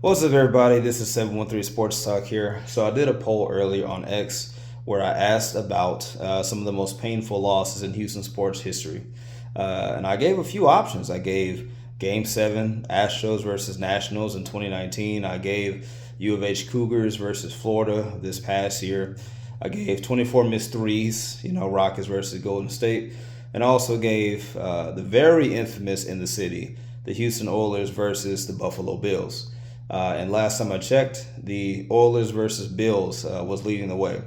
What's up, everybody? This is 713 Sports Talk here. So I did a poll earlier on X where I asked about some of the most painful losses in Houston sports history. And I gave a few options. I gave Game 7, Astros versus Nationals in 2019. I gave U of H Cougars versus Florida this past year. I gave 24 missed threes, Rockets versus Golden State. And I also gave the very infamous in the city, the Houston Oilers versus the Buffalo Bills. And last time I checked, the Oilers versus Bills was leading the way.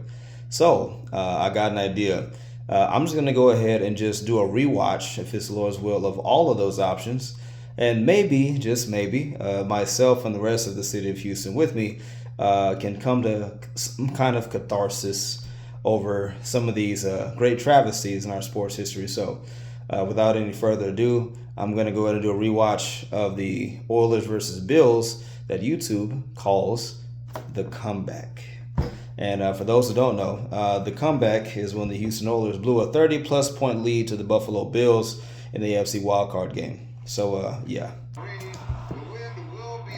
So I got an idea. I'm just going to go ahead and just do a rewatch, if it's the Lord's will, of all of those options. And maybe, just maybe, myself and the rest of the city of Houston with me can come to some kind of catharsis over some of these great travesties in our sports history. So without any further ado, I'm going to go ahead and do a rewatch of the Oilers versus Bills that YouTube calls the comeback. And for those who don't know, the comeback is when the Houston Oilers blew a 30-plus point lead to the Buffalo Bills in the AFC Wildcard game. So, yeah.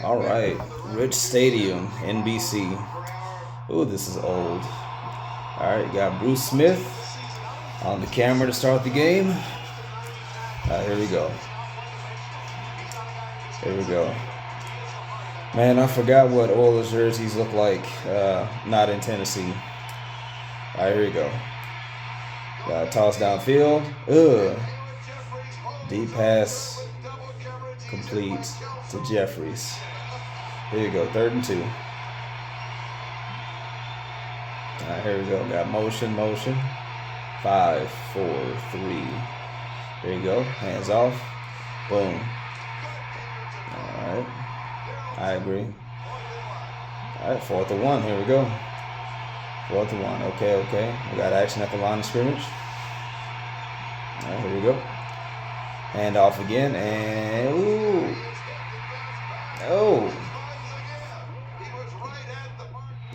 All right. Rich Stadium, NBC. Ooh, this is old. All right, got Bruce Smith on the camera to start the game. Here we go. Here we go. Man, I forgot what Oilers jerseys look like not in Tennessee. All right, here we go. Toss downfield. Deep pass complete to Jeffries. Here you go, 3rd and 2. All right, here we go. Got motion. 5, 4, 3. There you go. Hands off. Boom. All right. I agree. All right, 4th and 1. Here we go. 4th and 1. Okay. We got action at the line of scrimmage. All right, here we go. Hand off again, and ooh. Oh.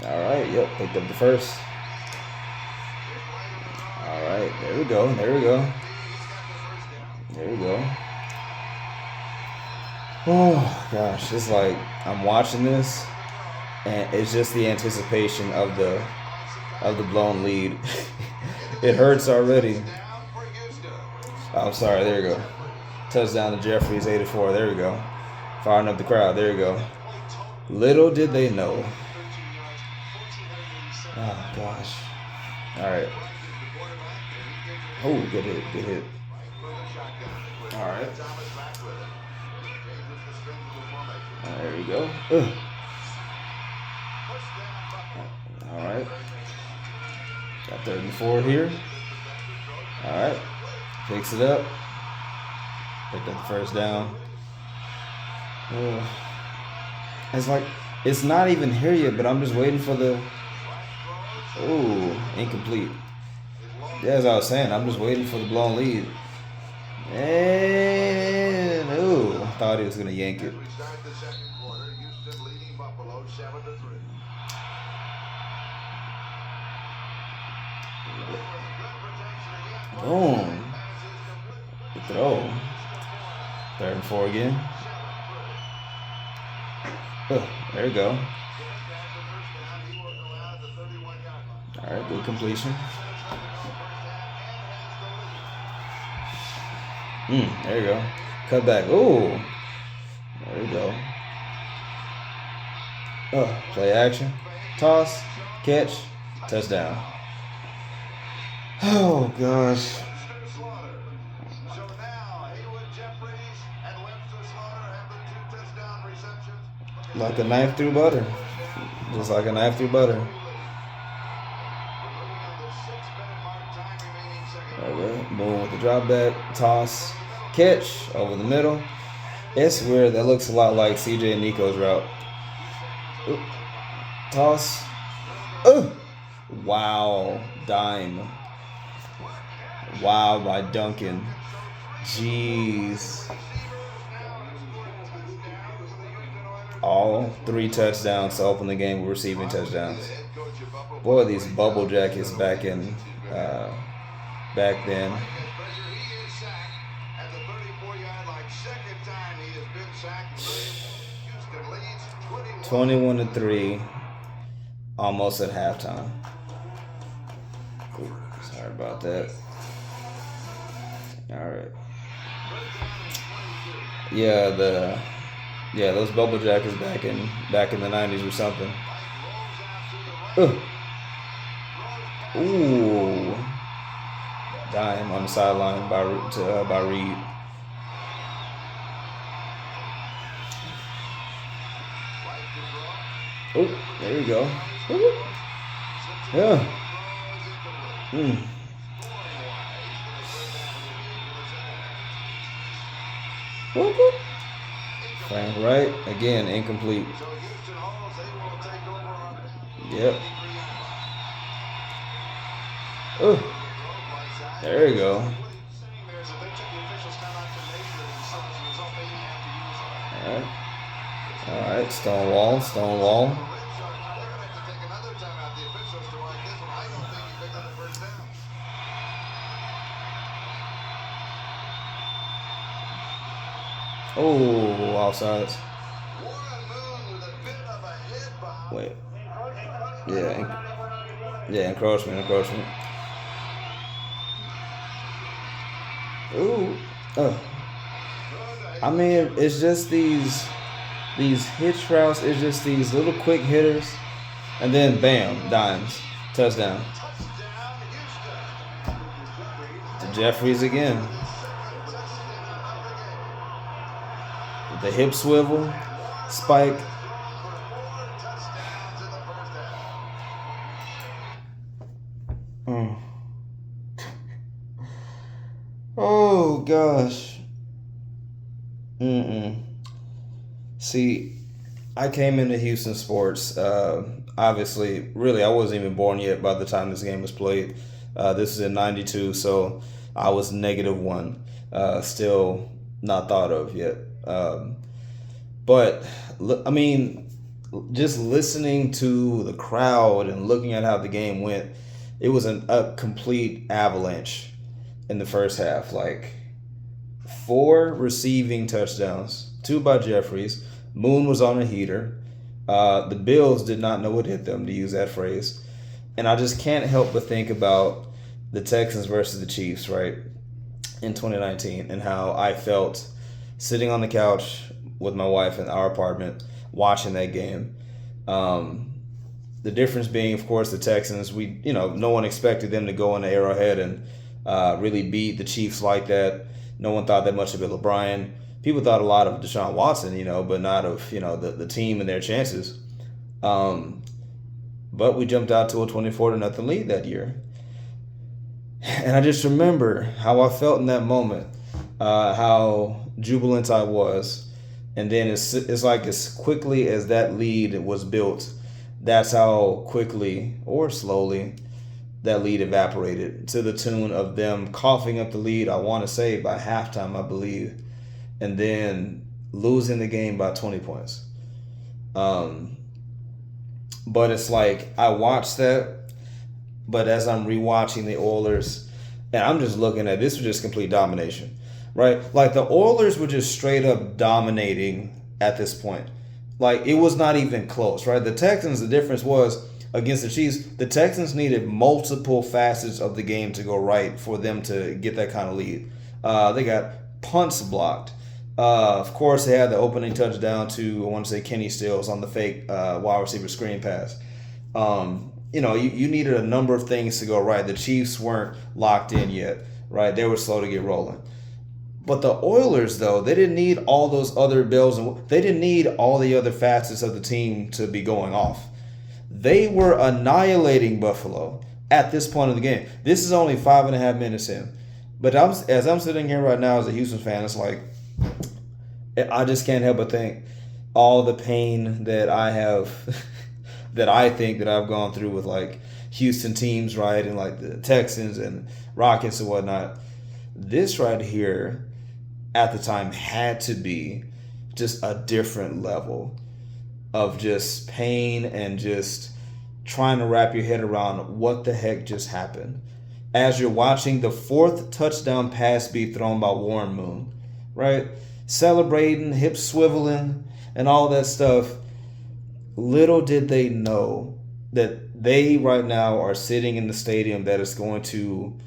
All right, yep, picked up the first. All right, there we go. Oh gosh, it's like I'm watching this, and it's just the anticipation of the blown lead. It hurts already. I'm sorry. There you go. Touchdown to Jeffries, 84. There we go. Firing up the crowd. There you go. Little did they know. Oh gosh. All right. Oh, good hit. All right. There you go. All right. Got 3rd and 4 here. All right. Picks it up. Picked up the first down. It's like, it's not even here yet, but I'm just waiting for the... Ooh, incomplete. Yeah, as I was saying, I'm just waiting for the blown lead. And, ooh, I thought he was going to yank it. Boom. Good throw. 3rd and 4 again. There you go. All right, good completion. There you go. Cut back. Ooh. There you go. Play action. Toss. Catch. Touchdown. Oh, gosh. Like a knife through butter. Just like a knife through butter. Okay. Boom with the drop back. Toss. Catch. Over the middle. It's weird. That looks a lot like CJ and Nico's route. Oop. Toss. Wow. Dime. Wow, by Duncan. Jeez. All 3 touchdowns to open the game with receiving touchdowns. Boy, these bubble jackets back then. 21-3, almost at halftime. Ooh, sorry about that. All right. Yeah, those bubble jackets back in the '90s or something. Ugh. Ooh, dime on the sideline by Reed. Oh, there you go. Ooh. Yeah. Mm. Woo-hoo. Frank Wright again, incomplete. Yep. Oh, there you go. All right. Stonewall. Oh, offsides. Wait. Yeah, encroachment. Ooh. I mean, it's just these hitch routes. It's just these little quick hitters, and then bam, dimes, touchdown. To Jeffries again. The hip swivel, spike. Oh gosh. See, I came into Houston sports. Obviously, really, I wasn't even born yet by the time this game was played. This is in '92, so I was -1. Still not thought of yet. But I mean, just listening to the crowd and looking at how the game went, it was a complete avalanche in the first half. Like 4 receiving touchdowns, 2 by Jeffries. Moon was on a heater. The Bills did not know what hit them, to use that phrase. And I just can't help but think about the Texans versus the Chiefs, right, in 2019, and how I felt sitting on the couch with my wife in our apartment watching that game. The difference being, of course, the Texans, no one expected them to go into Arrowhead and really beat the Chiefs like that. No one thought that much of Bill O'Brien. People thought a lot of Deshaun Watson, but not of, the team and their chances. But we jumped out to a 24-0 lead that year. And I just remember how I felt in that moment, how jubilant I was. And then it's like as quickly as that lead was built, that's how quickly or slowly that lead evaporated, to the tune of them coughing up the lead, I want to say, by halftime, I believe, and then losing the game by 20 points. But it's like I watched that, but as I'm rewatching the Oilers, and I'm just looking at this was just complete domination, right? Like the Oilers were just straight up dominating at this point. Like it was not even close, right? The Texans, the difference was against the Chiefs, the Texans needed multiple facets of the game to go right for them to get that kind of lead. They got punts blocked. Of course, they had the opening touchdown to, I want to say, Kenny Stills on the fake wide receiver screen pass. You needed a number of things to go right. The Chiefs weren't locked in yet, right? They were slow to get rolling. But the Oilers, though, they didn't need all those other bells, and they didn't need all the other facets of the team to be going off. They were annihilating Buffalo at this point of the game. This is only 5.5 minutes in. But as I'm sitting here right now as a Houston fan, it's like, I just can't help but think all the pain that I have, that I think that I've gone through with like Houston teams, right, and like the Texans and Rockets and whatnot. This right here at the time had to be just a different level of just pain and just trying to wrap your head around what the heck just happened. As you're watching the 4th touchdown pass be thrown by Warren Moon, right? Celebrating, hip swiveling, and all that stuff. little did they know that they right now are sitting in the stadium that is going to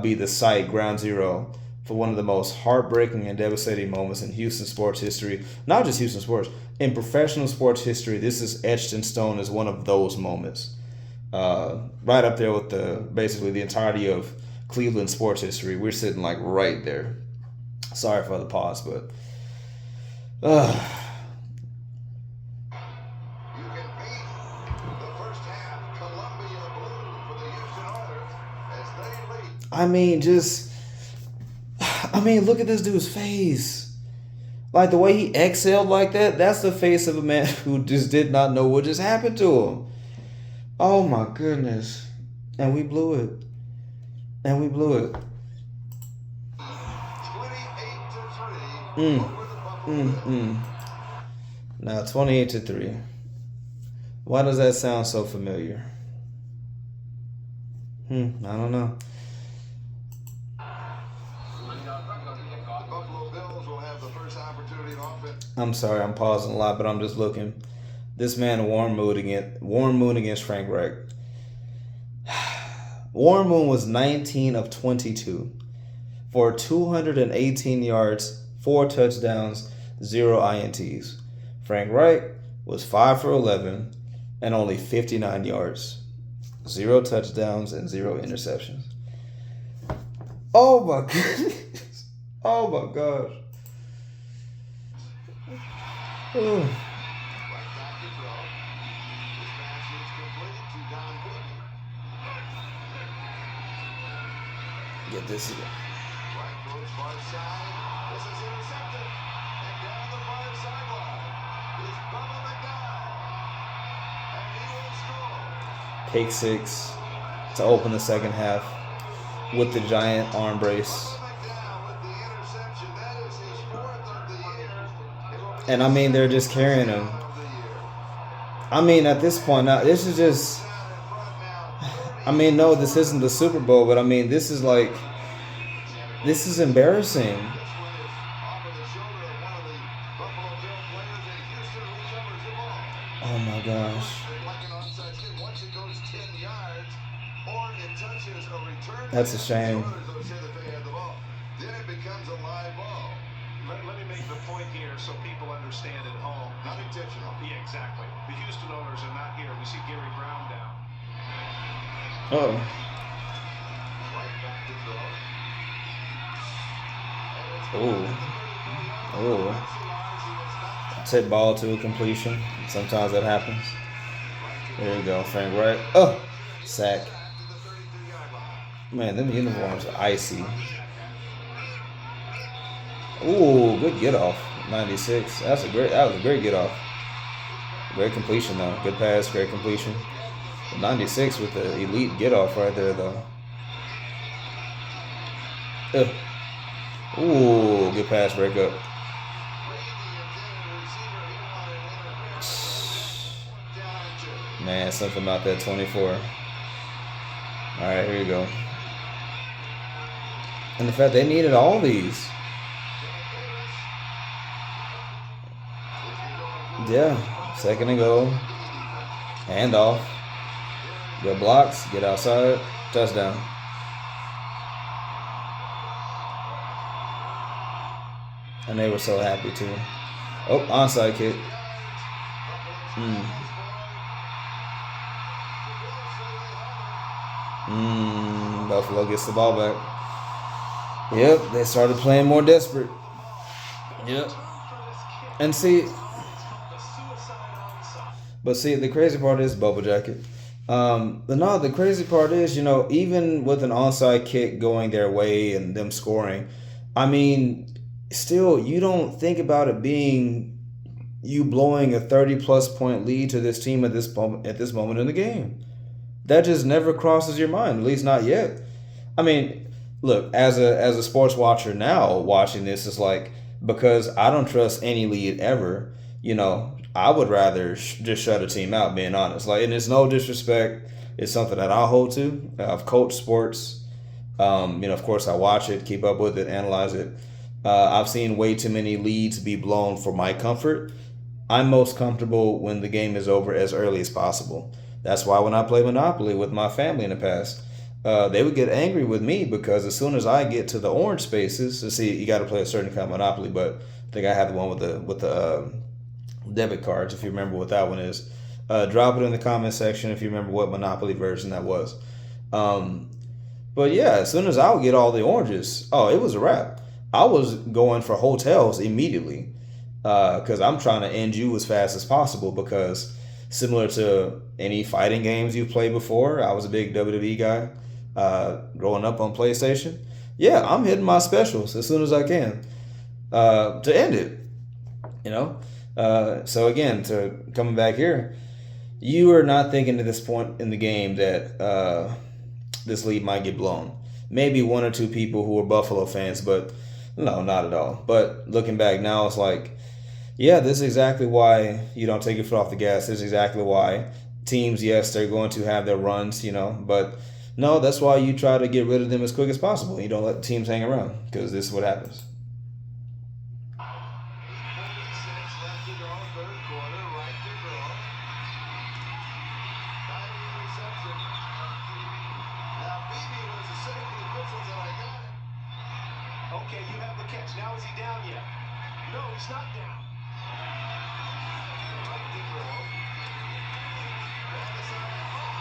be the site, ground zero, for one of the most heartbreaking and devastating moments in Houston sports history. Not just Houston sports, in professional sports history, this is etched in stone as one of those moments. Right up there with basically the entirety of Cleveland sports history. We're sitting like right there. Sorry for the pause, but I mean, look at this dude's face. Like the way he exhaled like that, that's the face of a man who just did not know what just happened to him. Oh my goodness. And we blew it. And we blew it. 28-3. Now 28-3. Why does that sound so familiar? I don't know. I'm sorry, I'm pausing a lot, but I'm just looking. This man Warren Moon against Frank Reich. Warren Moon was 19 of 22 for 218 yards, 4 touchdowns, 0 INTs. Frank Reich was 5 for 11 and only 59 yards, 0 touchdowns, and 0 interceptions. Oh my goodness. Oh my gosh. Ooh. Get this again. Pick 6 to open the second half with the giant arm brace. And I mean, they're just carrying him. I mean, at this point now, this is just. I mean, no, this isn't the Super Bowl, but I mean, this is embarrassing. Oh my gosh. That's a shame. Let me make the point here so people understand at home. Not intentional. Yeah, exactly. The Houston owners are not here. We see Gary Brown down. Oh. Tip ball to a completion. Sometimes that happens. There you go, Frank Reich. Oh, sack. Man, them uniforms are icy. Ooh, good get off. 96. That was a great get off. Great completion though. Good pass, great completion. 96 with the elite get off right there though. Ooh, good pass breakup. Man, something about that 24. Alright, here you go. And the fact they needed all these. Yeah, second and goal. Hand off. Good blocks. Get outside. Touchdown. And they were so happy too. Oh, onside kick. Buffalo gets the ball back. Yep, they started playing more desperate. Yep. And see, the crazy part is Bubble Jacket. The crazy part is, even with an onside kick going their way and them scoring, I mean, still, you don't think about it being you blowing a 30-plus point lead to this team at this moment in the game. That just never crosses your mind, at least not yet. I mean, look, as a sports watcher now watching this, it's like, because I don't trust any lead ever, I would rather just shut a team out, being honest. Like, and it's no disrespect. It's something that I hold to. I've coached sports. Of course, I watch it, keep up with it, analyze it. I've seen way too many leads be blown for my comfort. I'm most comfortable when the game is over as early as possible. That's why when I play Monopoly with my family in the past, they would get angry with me because as soon as I get to the orange spaces, to see you got to play a certain kind of Monopoly, but I think I have the one with the debit cards. If you remember what that one is, drop it in the comment section if you remember what Monopoly version that was. Um, but yeah, as soon as I would get all the oranges, oh, it was a wrap. I was going for hotels immediately because I'm trying to end you as fast as possible. Because similar to any fighting games you've played before, I was a big WWE guy growing up on PlayStation. Yeah, I'm hitting my specials as soon as I can to end it. You know. So again, to coming back here, you are not thinking at this point in the game that this lead might get blown. Maybe one or two people who are Buffalo fans, but no, not at all. But looking back now, it's like, yeah, this is exactly why you don't take your foot off the gas. This is exactly why teams, yes, they're going to have their runs, but no, that's why you try to get rid of them as quick as possible. You don't let teams hang around because this is what happens. Okay, you have the catch. Now is he down yet? No, he's not down.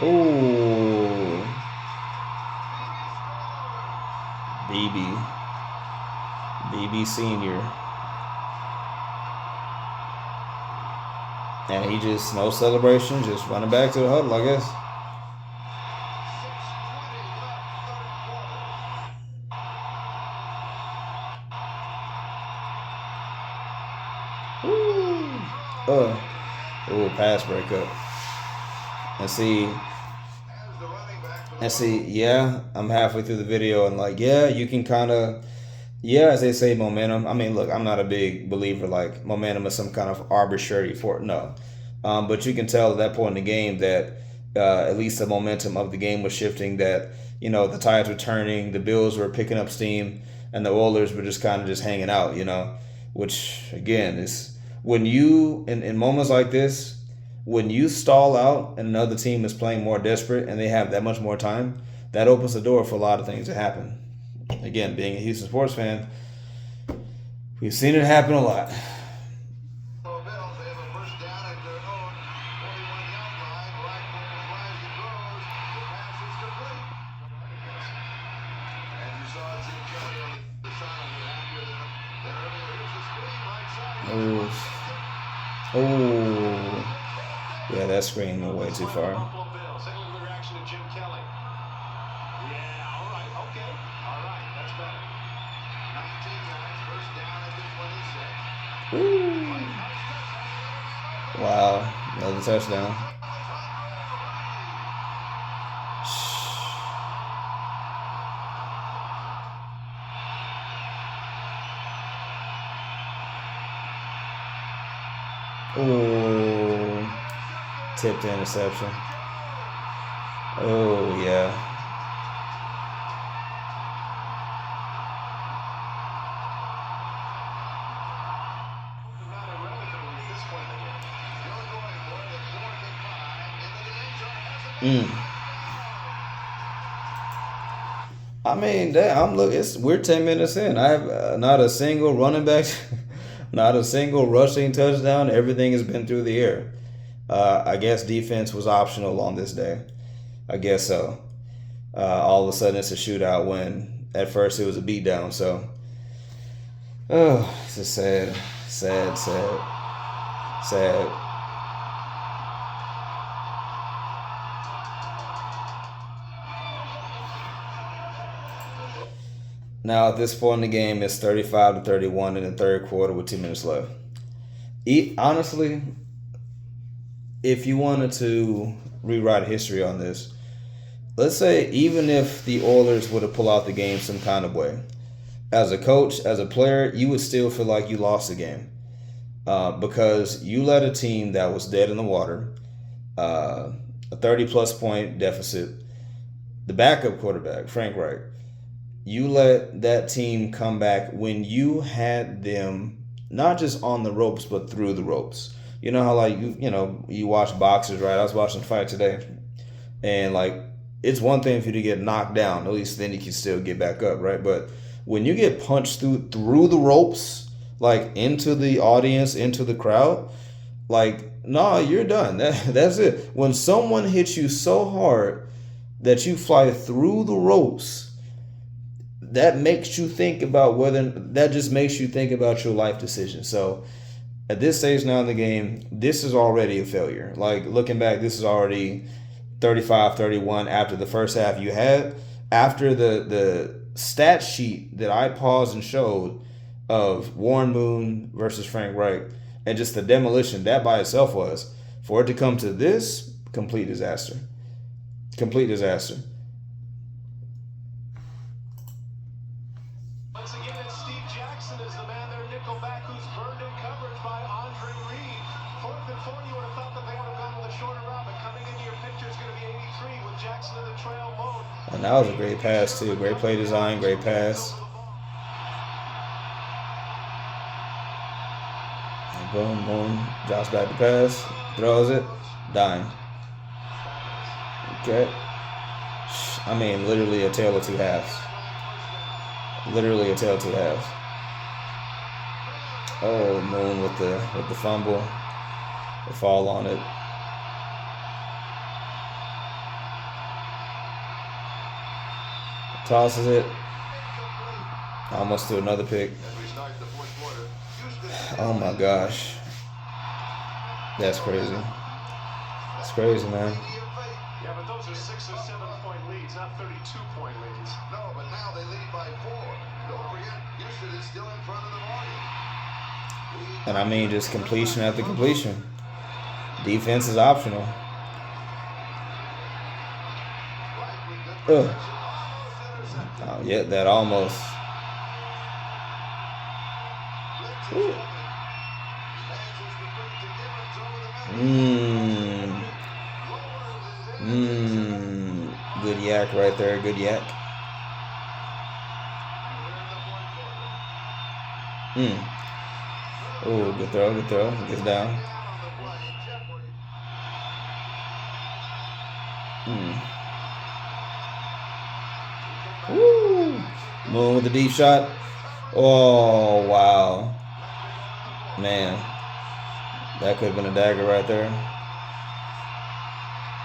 Ooh, BB Senior, and he just no celebration, just running back to the huddle, I guess. Ooh, pass breakup. And see, yeah, I'm halfway through the video and like, yeah, you can kind of, yeah, as they say, momentum. I mean, look, I'm not a big believer like momentum is some kind of arbitrary for no, but you can tell at that point in the game that at least the momentum of the game was shifting. That the tides were turning, the Bills were picking up steam, and the Oilers were just kind of just hanging out. Which again is when you in moments like this, when you stall out and another team is playing more desperate and they have that much more time, that opens the door for a lot of things to happen. Again, being a Houston sports fan, we've seen it happen a lot. Oh, yeah, that screen went way too far. Ooh. Wow, another touchdown. Oh, tipped interception. Oh, yeah. I mean, we're 10 minutes in. I have not a single running back, not a single rushing touchdown. Everything has been through the air. I guess defense was optional on this day. I guess so. All of a sudden, it's a shootout when at first it was a beatdown. So, it's just sad, sad, sad, sad. Now at this point in the game, it's 35-31 in the third quarter with 2 minutes left. Honestly, if you wanted to rewrite history on this, let's say even if the Oilers would have pulled out the game some kind of way, as a coach, as a player, you would still feel like you lost the game because you let a team that was dead in the water, a 30-plus point deficit, the backup quarterback, Frank Reich, you let that team come back when you had them not just on the ropes, but through the ropes. You know how like you watch boxers, right? I was watching a fight today, and like it's one thing for you to get knocked down. At least then you can still get back up, right? But when you get punched through the ropes, like into the audience, into the crowd, like nah, you're done. That's it. When someone hits you so hard that you fly through the ropes, that makes you think about that just makes you think about your life decision. So at this stage now in the game, this is already a failure. Like looking back, this is already 35-31 after the first half you had. After the stat sheet that I paused and showed of Warren Moon versus Frank Reich and just the demolition that by itself was, for it to come to this, complete disaster. Complete disaster. Once again, it's Steve Jackson is the man there, nickelback, who's burned in coverage by Andre Reed. 4th and 4, you would have thought that they would have gone with a shorter route, but coming into your picture is going to be 83 with Jackson in the trail mode. And that was a great pass too. Great play design, great pass. And boom, boom. Drops back the pass, throws it, dime. Okay. I mean, literally a tale of two halves. Literally a tale of two halves. Oh, Moon with the fumble, the fall on it. Tosses it. Almost to another pick. Oh my gosh. That's crazy. It's crazy, man. Yeah, but those are 6 or 7 point leads, not 32-point leads. No, but now they lead by 4. Don't forget, Houston is still in front of the volume. And I mean, just completion after completion. Defense is optional. Ugh. Oh, yeah, that almost. Good yak right there. Good yak. Oh, good throw. Good throw. Gets down. Woo. Moon with the deep shot. Oh, wow. Man. That could have been a dagger right there.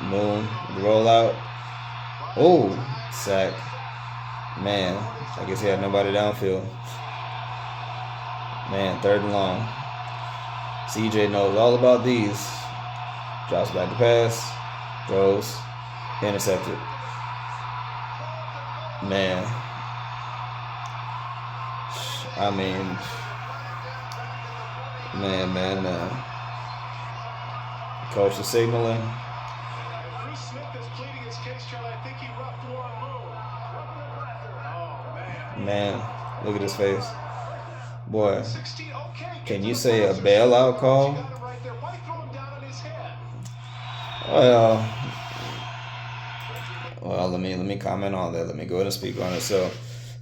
Moon, the rollout. Oh, sack. Man, I guess he had nobody downfield. Man, 3rd and long. CJ knows all about these. Drops back to pass. Throws. Intercepted. Man. I mean, man. Coach is signaling. Bruce Smith is pleading his case, Charlie. I think he roughed Warren Moon. Oh, man. Man, look at his face. Boy, 16, okay. can you say a bailout call? You got him right there. Why throw him down on his head? Well, let me comment on that. Let me go ahead and speak on it. So,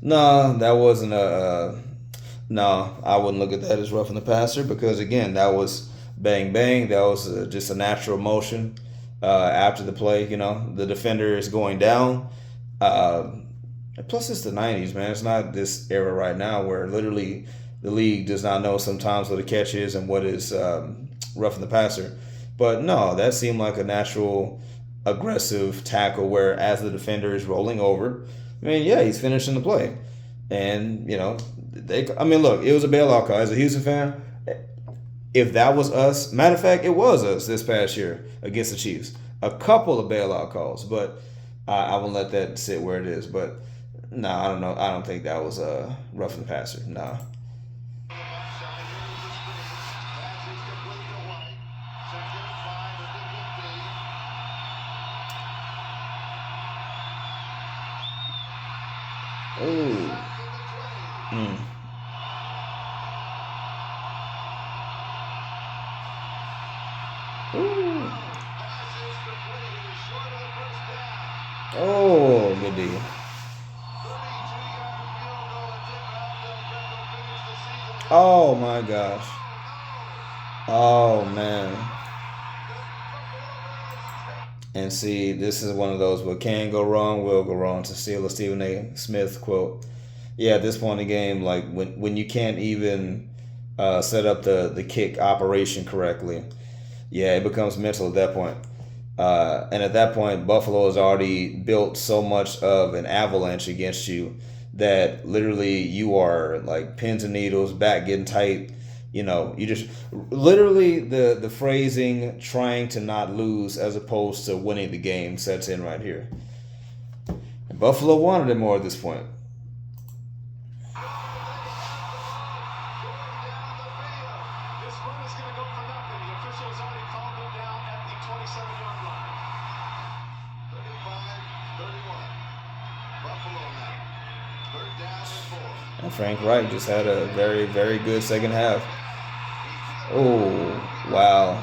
no, that wasn't no, I wouldn't look at that as roughing the passer because, again, that was bang, bang. That was just a natural motion after the play. You know, the defender is going down. Plus, it's the 90s, man. It's not this era right now where literally the league does not know sometimes what a catch is and what is roughing the passer. But, no, that seemed like a natural aggressive tackle where as the defender is rolling over, I mean, yeah, he's finishing the play. And, you know, look, it was a bailout call. As a Houston fan, if that was us, matter of fact, it was us this past year against the Chiefs. A couple of bailout calls, but I won't let that sit where it is. But, no, I don't know. I don't think that was roughing the passer. No. Ooh. Ooh. Oh, good deal. Oh my gosh. Oh man. And see, this is one of those what can go wrong, will go wrong. To steal a Stephen A. Smith quote. Yeah, at this point in the game, like when you can't even set up the kick operation correctly, yeah, it becomes mental at that point. And at that point, Buffalo has already built so much of an avalanche against you that literally you are like pins and needles, back getting tight. You know, you just literally the phrasing trying to not lose as opposed to winning the game sets in right here. And Buffalo wanted it more at this point. This run is going to go for nothing. The official has already called him down at the 27-yard line. 35-31. Buffalo now. Third down and 4. And Frank Reich just had a very, very good second half. Oh, wow.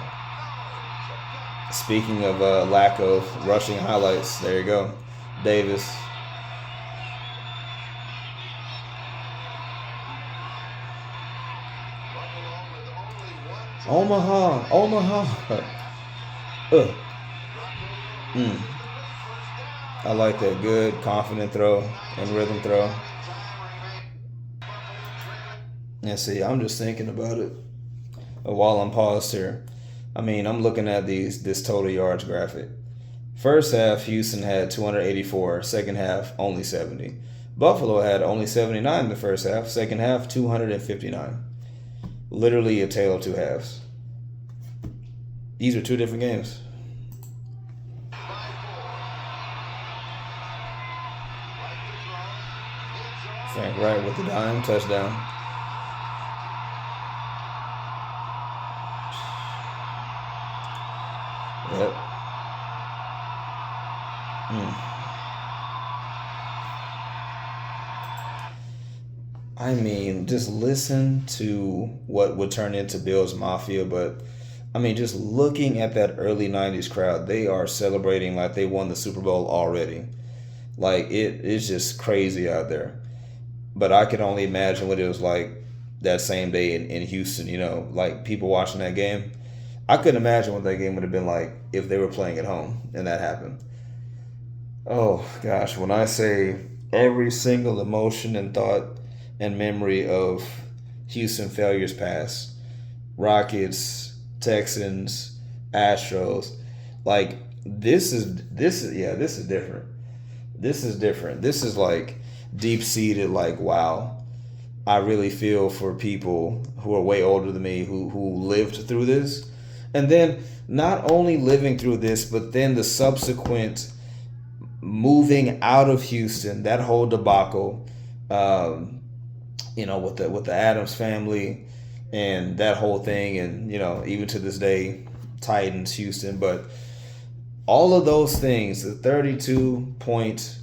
Speaking of lack of rushing highlights, there you go. Davis. Omaha. I like that. Good, confident throw and rhythm throw. And see, I'm just thinking about it while I'm paused here. I mean, I'm looking at this total yards graphic. First half, Houston had 284. Second half, only 70. Buffalo had only 79 in the first half. Second half, 259. Literally a tale of two halves. These are two different games. Frank Wright with the dime touchdown. Yep. I mean, just listen to what would turn into Bills Mafia, but I mean, just looking at that early 90s crowd, they are celebrating like they won the Super Bowl already. Like, it's just crazy out there. But I can only imagine what it was like that same day in Houston, you know, like people watching that game. I couldn't imagine what that game would have been like if they were playing at home and that happened. Oh, gosh, when I say every single emotion and thought and memory of Houston failures past, Rockets, Texans, Astros, like this is different. This is different. This is like deep-seated, like, wow, I really feel for people who are way older than me who lived through this. And then not only living through this, but then the subsequent moving out of Houston, that whole debacle, you know, with the Adams family and that whole thing, and you know, even to this day, Titans, Houston, but all of those things, the 32-point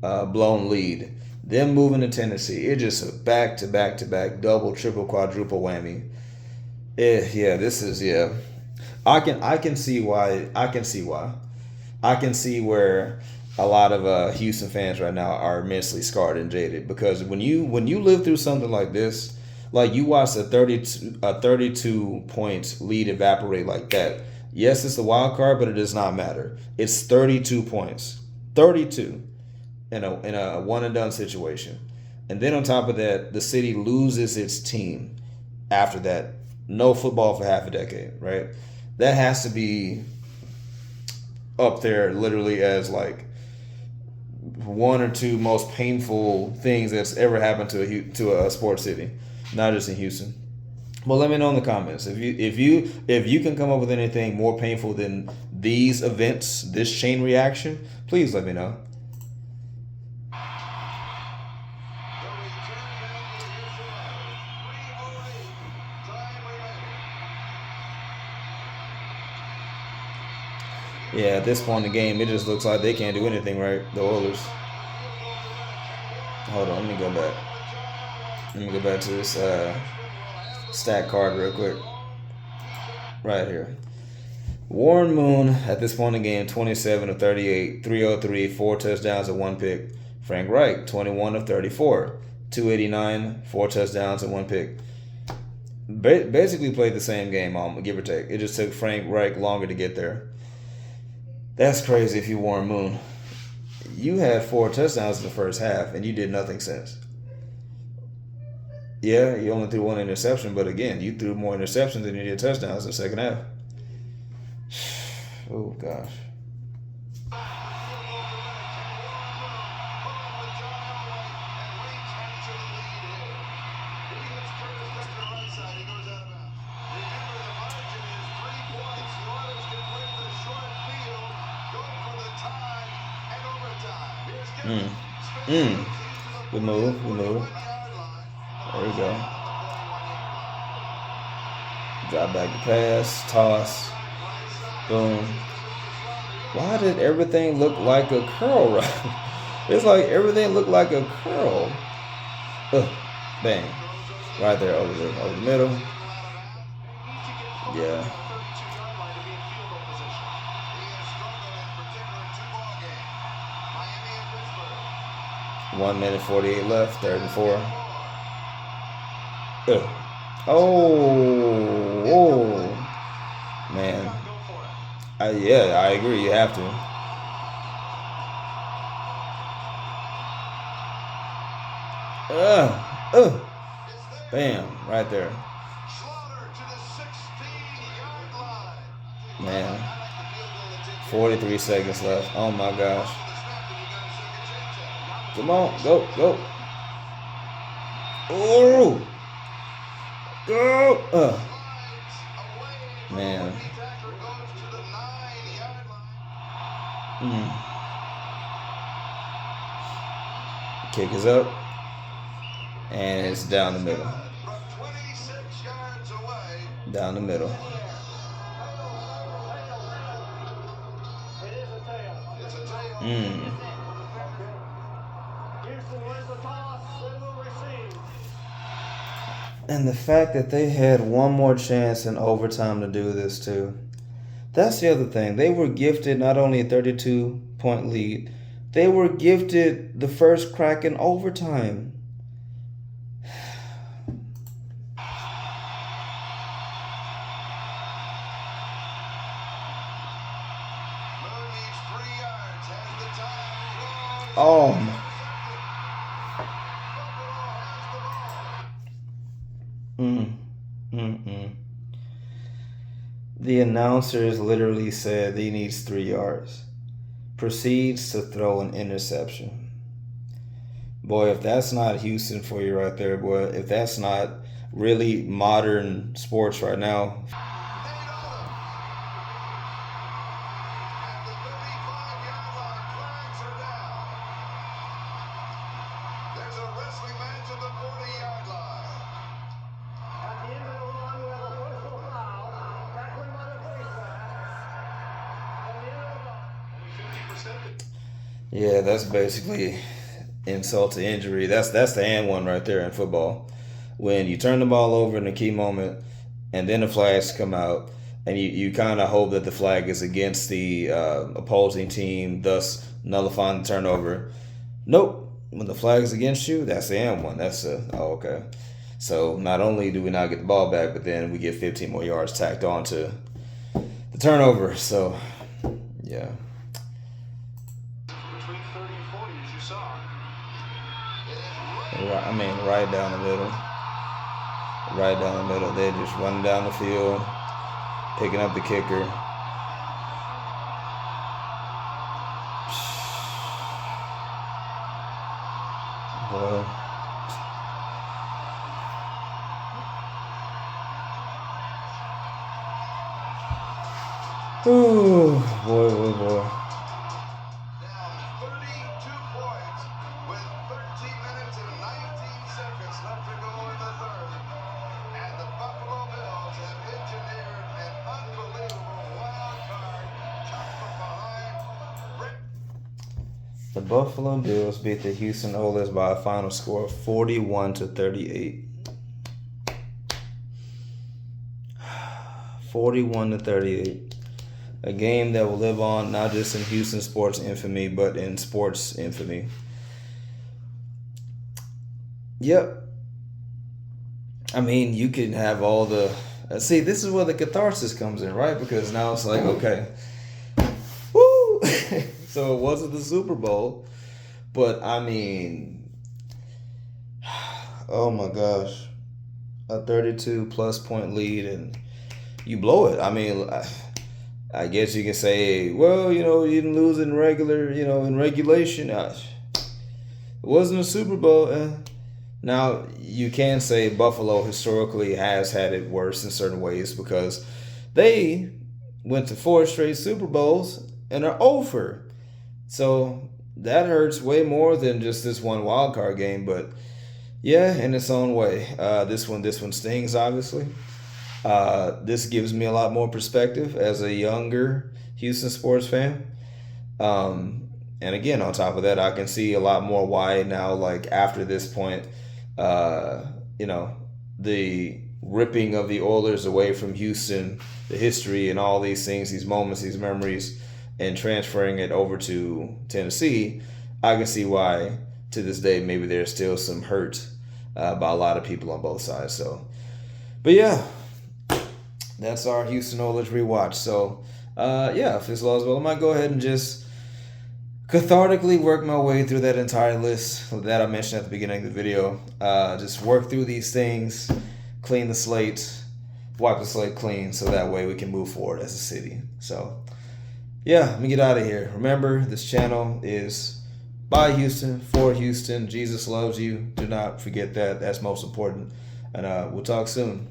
blown lead, them moving to Tennessee, it just a back-to-back-to-back, double, triple, quadruple whammy. This is I can see why. I can see where a lot of Houston fans right now are immensely scarred and jaded, because when you live through something like this, like you watch a 32 point lead evaporate like that. Yes, it's the wild card, but it does not matter. It's 32 points, 32 in a one and done situation, and then on top of that, the city loses its team after that. No football for half a decade, right? That has to be up there literally as like one or two most painful things that's ever happened to a sports city, not just in Houston. Well, let me know in the comments if you can come up with anything more painful than these events, this chain reaction. Please let me know. Yeah, at this point in the game, it just looks like they can't do anything right, the Oilers. Hold on, let me go back. Let me go back to this stat card real quick. Right here. Warren Moon, at this point in the game, 27 of 38, 303, 4 touchdowns and 1 pick. Frank Reich, 21 of 34, 289, 4 touchdowns and 1 pick. Basically played the same game, give or take. It just took Frank Reich longer to get there. That's crazy if you Warren Moon. You had 4 touchdowns in the first half, and you did nothing since. Yeah, you only threw 1 interception, but again, you threw more interceptions than you did touchdowns in the second half. Oh, gosh. We move. There we go. Drop back the pass, toss, boom. Why did everything look like a curl route? It's like everything looked like a curl. Bang. Right there over the middle. Yeah. 1 minute 48 left, 3rd and 4. Oh, man. Yeah, I agree. You have to. Bam, right there. Man. 43 seconds left. Oh my gosh. Come on, go. Oh, go. Man. Kick is up. And it's down the middle. Down the middle. And the fact that they had one more chance in overtime to do this too. That's the other thing. They were gifted not only a 32-point lead, they were gifted the first crack in overtime. Oh. The announcers literally said he needs 3 yards. Proceeds to throw an interception. Boy, if that's not Houston for you right there, boy, if that's not really modern sports right now. Yeah, that's basically insult to injury. That's the and one right there in football. When you turn the ball over in a key moment and then the flags come out and you kind of hope that the flag is against the opposing team, thus nullifying the turnover. Nope. When the flag is against you, that's the and one. That's okay. So not only do we not get the ball back, but then we get 15 more yards tacked on to the turnover. So, yeah. Right down the middle. Right down the middle. They're just running down the field, picking up the kicker. Boy. Ooh, boy. The Buffalo Bills beat the Houston Oilers by a final score of 41-38. 41-38. A game that will live on not just in Houston sports infamy, but in sports infamy. Yep. I mean, you can have all the. See, this is where the catharsis comes in, right? Because now it's like, okay, woo! So it wasn't the Super Bowl, but I mean, oh my gosh, a 32+ point lead and you blow it. I mean, I guess you can say, well, you know, you didn't lose in regular, you know, in regulation. It wasn't a Super Bowl. Now, you can say Buffalo historically has had it worse in certain ways because they went to 4 straight Super Bowls and are over. So that hurts way more than just this one wild card game. But yeah, in its own way, this one stings, obviously. This gives me a lot more perspective as a younger Houston sports fan. And again, on top of that, I can see a lot more why now, like after this point, you know, the ripping of the Oilers away from Houston, the history and all these things, these moments, these memories, and transferring it over to Tennessee, I can see why to this day maybe there's still some hurt by a lot of people on both sides. So, but yeah, that's our Houston Oilers rewatch. So, yeah, if it's all as well, I might go ahead and just cathartically work my way through that entire list that I mentioned at the beginning of the video. Just work through these things, clean the slate, wipe the slate clean, so that way we can move forward as a city. So, yeah, let me get out of here. Remember, this channel is by Houston, for Houston. Jesus loves you. Do not forget that. That's most important. And we'll talk soon.